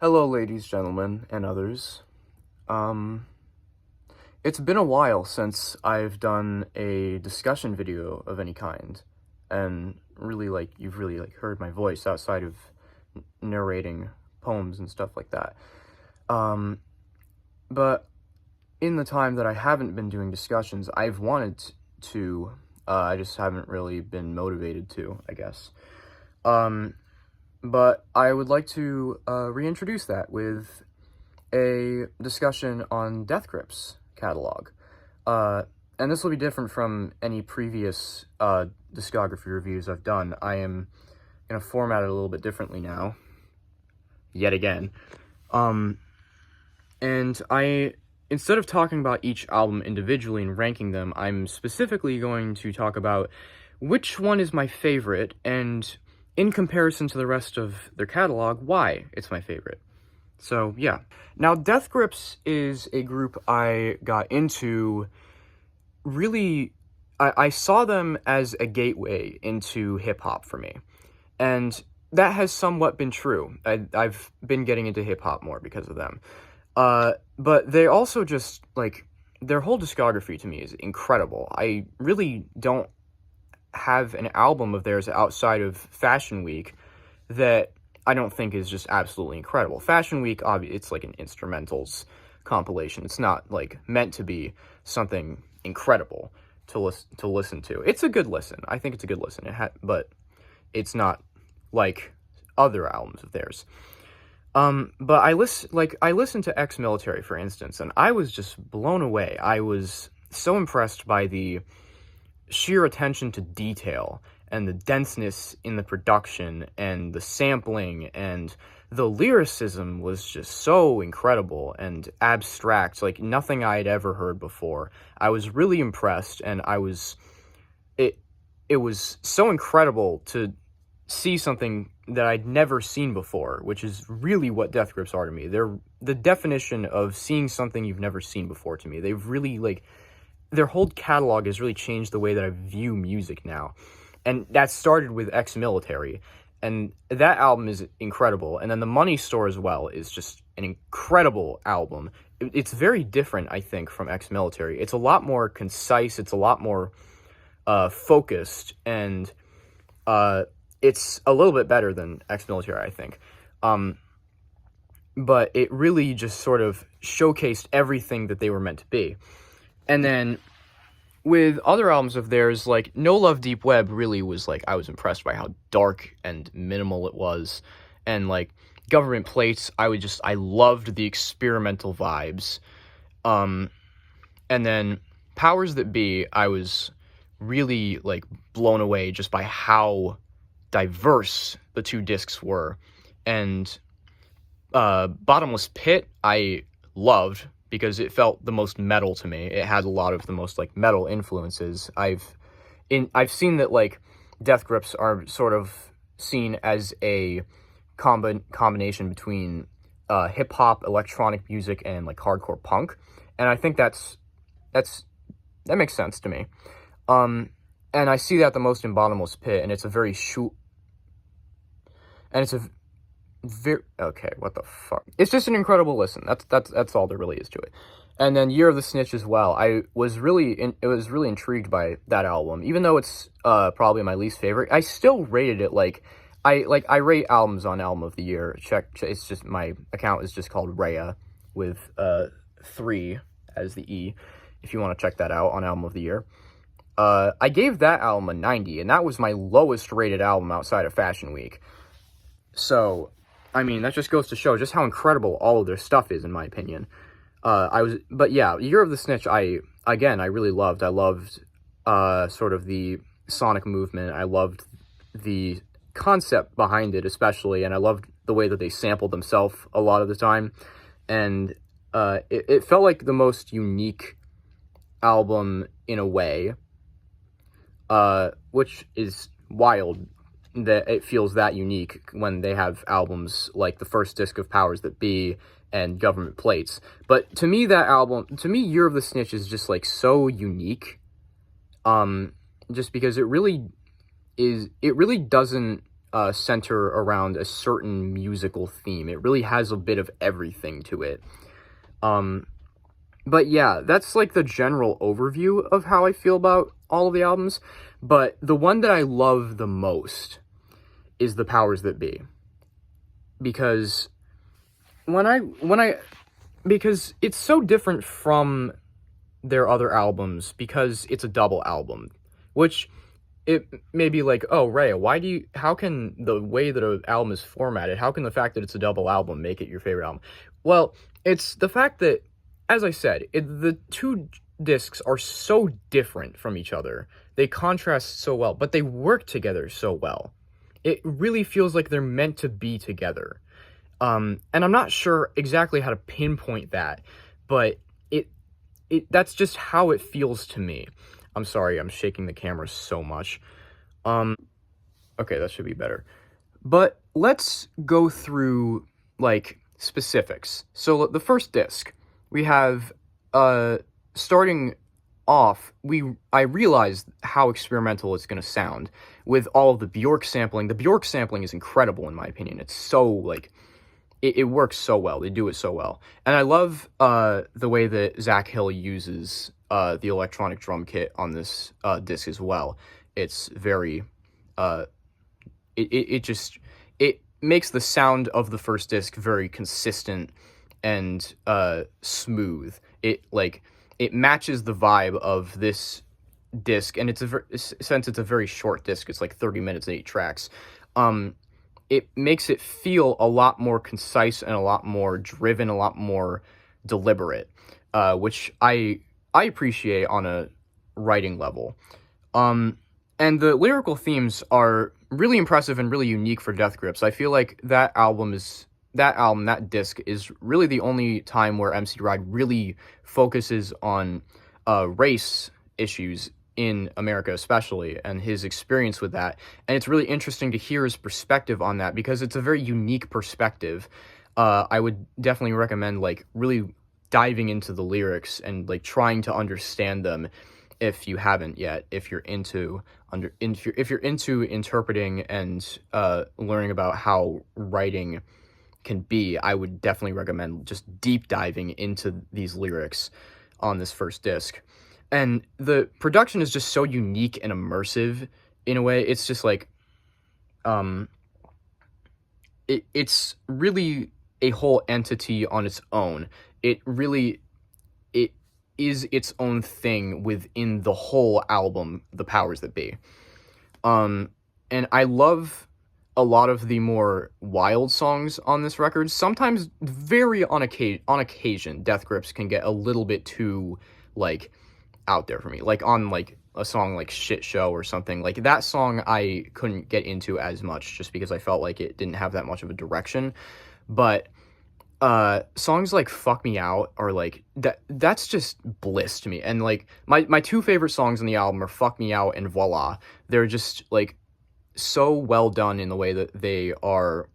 Hello, ladies, gentlemen, and others. Um, it's been a while since I've done a discussion video of any kind, and really, you've really, heard my voice outside of narrating poems and stuff like that. But in the time that I haven't been doing discussions, I've wanted to, I just haven't really been motivated to, I guess. But I would like to reintroduce that with a discussion on Death Grip's catalog. And this will be different from any previous discography reviews I've done. I am going to format it a little bit differently now, yet again. And instead of talking about each album individually and ranking them, I'm specifically going to talk about which one is my favorite, and in comparison to the rest of their catalog, why it's my favorite. So, yeah. Now, Death Grips is a group I got into really... I saw them as a gateway into hip-hop for me. And that has somewhat been true. I've been getting into hip-hop more because of them. But they also just, their whole discography to me is incredible. I really don't have an album of theirs outside of Fashion Week that I don't think is just absolutely incredible. Fashion Week, it's like an instrumentals compilation. It's not, meant to be something incredible to listen to. It's a good listen. I think it's a good listen. But it's not like other albums of theirs. But I listened to Ex-Military, for instance, and I was just blown away. I was so impressed by the sheer attention to detail and the denseness in the production and the sampling, and the lyricism was just so incredible and abstract, like nothing I had ever heard before. I was really impressed, and it was so incredible to see something that I'd never seen before, which is really what Death Grips are to me. They're the definition of seeing something you've never seen before to me. They've really, their whole catalog has really changed the way that I view music now. And that started with Ex-Military, and that album is incredible. And then The Money Store as well is just an incredible album. It's very different, I think, from Ex-Military. It's a lot more concise, it's a lot more focused, and it's a little bit better than Ex-Military, I think. But it really just sort of showcased everything that they were meant to be. And then with other albums of theirs, No Love Deep Web really was, I was impressed by how dark and minimal it was. And, Government Plates, I loved the experimental vibes. And then Powers That Be, I was really, blown away just by how diverse the two discs were. And Bottomless Pit, I loved, because it felt the most metal to me. It had a lot of the most, metal influences. I've seen that, Death Grips are sort of seen as a combination between hip-hop, electronic music, and, hardcore punk. And I think that makes sense to me. And I see that the most in Bottomless Pit, and it's a very okay, what the fuck? It's just an incredible listen. That's all there really is to it. And then Year of the Snitch as well. I was really intrigued by that album, even though it's probably my least favorite. I still rated it I rate albums on Album of the Year. Check. It's just, my account is just called Rhea with 3 as the E. If you want to check that out on Album of the Year. I gave that album a 90, and that was my lowest rated album outside of Fashion Week. So, I mean, that just goes to show just how incredible all of their stuff is, in my opinion. But yeah, Year of the Snitch, I really loved. I loved, sort of the sonic movement. I loved the concept behind it, especially, and I loved the way that they sampled themselves a lot of the time. And, it felt like the most unique album in a way, which is wild that it feels that unique when they have albums like the first disc of Powers That Be and Government Plates. But to me, Year of the Snitch is just, so unique, just because it really doesn't center around a certain musical theme. It really has a bit of everything to it. But yeah, that's like the general overview of how I feel about all of the albums. But the one that I love the most is The Powers That Be. Because because it's so different from their other albums because it's a double album, which it may be like, oh, Rhea, how can the way that an album is formatted, how can the fact that it's a double album make it your favorite album? Well, it's the fact that, as I said, the two discs are so different from each other. They contrast so well, but they work together so well. It really feels like they're meant to be together. And I'm not sure exactly how to pinpoint that, but that's just how it feels to me. I'm sorry, I'm shaking the camera so much. Okay, that should be better. But let's go through, like, specifics. So the first disc, we have, starting off, I realized how experimental it's going to sound with all of the Bjork sampling. The Bjork sampling is incredible, in my opinion. It's so, like, it works so well. They do it so well. And I love the way that Zach Hill uses the electronic drum kit on this disc as well. It's very... it makes the sound of the first disc very consistent and smooth. It matches the vibe of this disc, and since it's a very short disc, it's like 30 minutes and 8 tracks. It makes it feel a lot more concise and a lot more driven, a lot more deliberate, which I appreciate on a writing level. And the lyrical themes are really impressive and really unique for Death Grips. I feel like that disc is really the only time where MC Ride really focuses on race issues in America especially, and his experience with that. And it's really interesting to hear his perspective on that, because it's a very unique perspective. I would definitely recommend, like, really diving into the lyrics and, like, trying to understand them if you haven't yet. If you're into interpreting and learning about how writing can be, I would definitely recommend just deep diving into these lyrics on this first disc. And the production is just so unique and immersive in a way. It's just like, it's really a whole entity on its own. It is its own thing within the whole album, The Powers That Be. And I love a lot of the more wild songs on this record. Sometimes, very on occasion, Death Grips can get a little bit too, like, out there for me. Like, on, like, a song like Shit Show or something. Like, that song I couldn't get into as much just because I felt like it didn't have that much of a direction. But songs like Fuck Me Out are, like, that's just bliss to me. And, like, my two favorite songs on the album are Fuck Me Out and Voila. They're just, like, so well done in the way that they are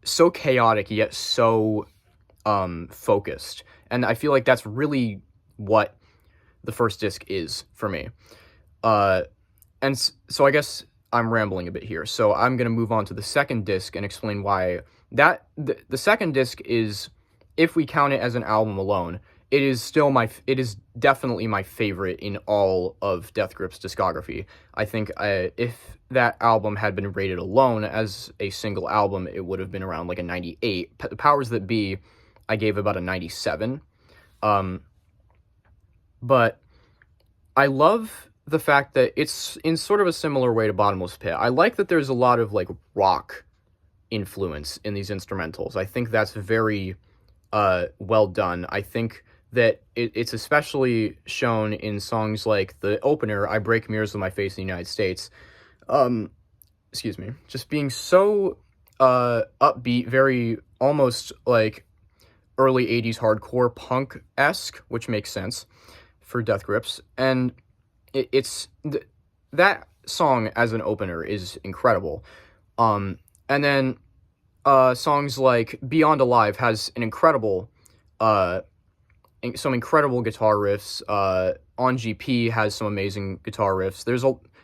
so chaotic yet so focused. And I feel like that's really what the first disc is for me. And so I guess I'm rambling a bit here. So I'm going to move on to the second disc and explain why the second disc is, if we count it as an album alone, it is definitely my favorite in all of Death Grips' discography. I think if that album had been rated alone as a single album, it would have been around like a 98. The Powers That Be, I gave about a 97. But I love the fact that it's in sort of a similar way to Bottomless Pit. I like that there's a lot of, like, rock influence in these instrumentals. I think that's very well done. I think that it's especially shown in songs like the opener, I Break Mirrors with My Face in the United States. Excuse me. Just being so upbeat, very almost like early 80s hardcore punk-esque, which makes sense for Death Grips. And that song as an opener is incredible. And then songs like Beyond Alive has an incredible some incredible guitar riffs. On GP has some amazing guitar riffs.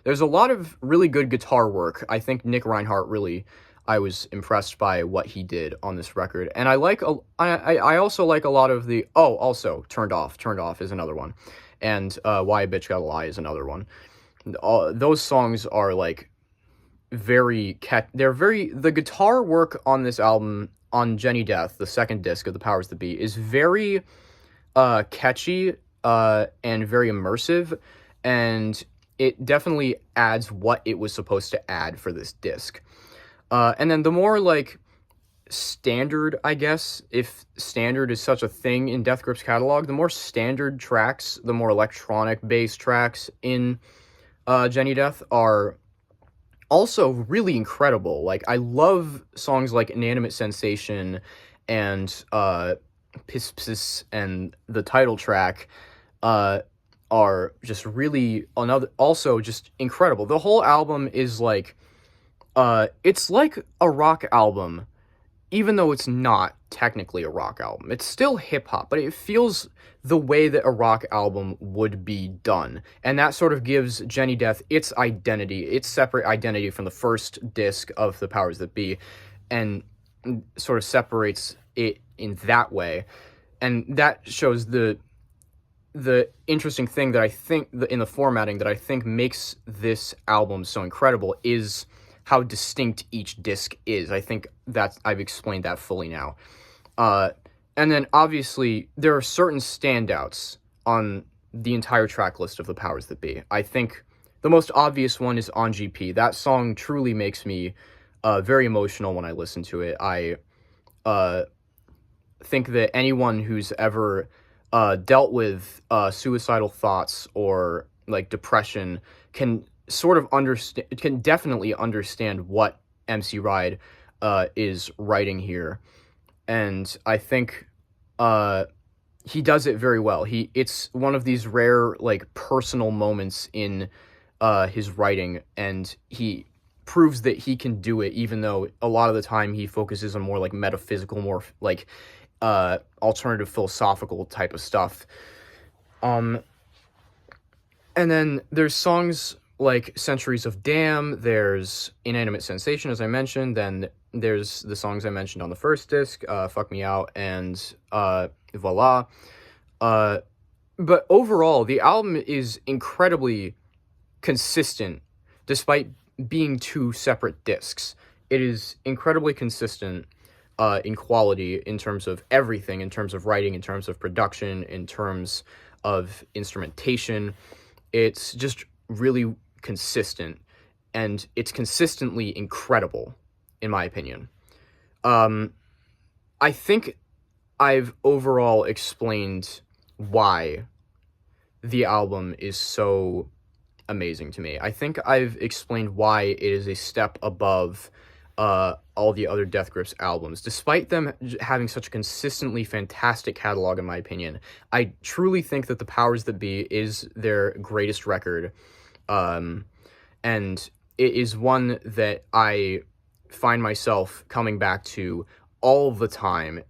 there's a lot of really good guitar work. I think Nick Reinhardt really, I was impressed by what he did on this record. And I also like a lot of the, oh, also, Turned Off is another one. And Why a Bitch Gotta Lie is another one. Those songs are, like, the guitar work on this album, on Jenny Death, the second disc of The Powers That Be, is very catchy and very immersive, and it definitely adds what it was supposed to add for this disc. And then the more, like, standard, I guess, if standard is such a thing in Death Grip's catalog, the more standard tracks, the more electronic bass tracks in Jenny Death are also really incredible. Like, I love songs like Inanimate Sensation and Piss Piss and the title track are just really also just incredible. The whole album is like, it's like a rock album, even though it's not technically a rock album. It's still hip-hop, but it feels the way that a rock album would be done. And that sort of gives Jenny Death its identity, its separate identity from the first disc of The Powers That Be, and sort of separates it in that way. And that shows the interesting thing that I think, in the formatting, that I think makes this album so incredible is how distinct each disc is. I think that I've explained that fully now. And then, obviously, there are certain standouts on the entire track list of The Powers That Be. I think the most obvious one is On GP. That song truly makes me very emotional when I listen to it. I think that anyone who's ever dealt with suicidal thoughts or, like, depression can sort of definitely understand what MC Ride is writing here. And I think he does it very well. It's one of these rare, like, personal moments in his writing, and he proves that he can do it, even though a lot of the time he focuses on more, like, metaphysical, more, like, alternative philosophical type of stuff. And then there's songs like Centuries of Damn, there's Inanimate Sensation, as I mentioned, then there's the songs I mentioned on the first disc, Fuck Me Out, and Voila. But overall, the album is incredibly consistent, despite being two separate discs. It is incredibly consistent in quality, in terms of everything, in terms of writing, in terms of production, in terms of instrumentation. It's just really consistent, and it's consistently incredible, in my opinion. I think I've overall explained why the album is so amazing to me. I think I've explained why it is a step above all the other Death Grips albums. Despite them having such a consistently fantastic catalog, in my opinion, I truly think that The Powers That Be is their greatest record. And it is one that I find myself coming back to all the time,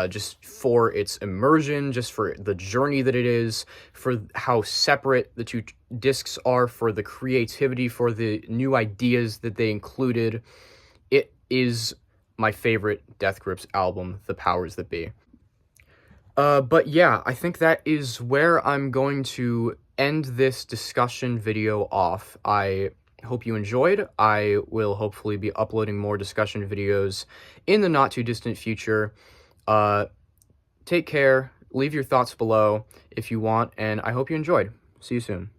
just for its immersion, just for the journey that it is, for how separate the two discs are, for the creativity, for the new ideas that they included. It is my favorite Death Grips album, The Powers That Be. But yeah, I think that is where I'm going to end this discussion video off. I hope you enjoyed. I will hopefully be uploading more discussion videos in the not too distant future. Take care, leave your thoughts below if you want, and I hope you enjoyed. See you soon.